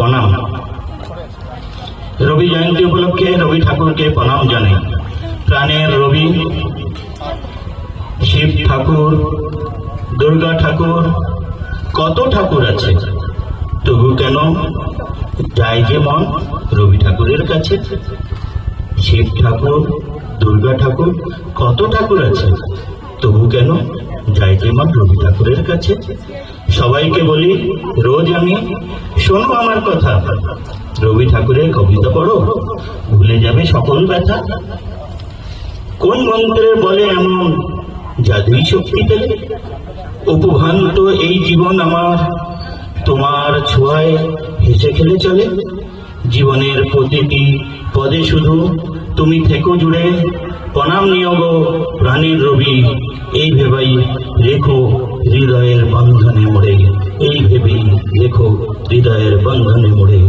প্রণাম। রবি জয়ন্তী উপলক্ষে রবি ঠাকুরকে প্রণাম জানাই। প্রাণের রবি, শিব ঠাকুর, দুর্গা ঠাকুর, কত ঠাকুর আছে, তবু কেন যায় যে মন রবি ঠাকুরের কাছে। শিব ঠাকুর, দুর্গা ঠাকুর, কত ঠাকুর আছে, তবু কেন যায় যে মন রবি ঠাকুরের কাছে। সবাইকে বলি রোজ আমি, শোনো আমার কথা, রবি ঠাকুরের কবিতা পড়ো, ভুলে যাবে সকল ব্যথা। কোন মন্ত্রের বলে এমন জাদুই শক্তি পেলে, উপভ্রান্ত এই জীবন আমার তোমার ছোঁয়ায় হেসে খেলে চলে। জীবনের প্রতিটি পদে শুধু তুমি থেকো জুড়ে, প্রণাম নিয়োগ প্রাণের রবি, এই ভেবেই রেখো হৃদয়ের বন্ধনে মোড়ে, এই ভেবেই রেখো হৃদয়ের বন্ধনে মোড়ে।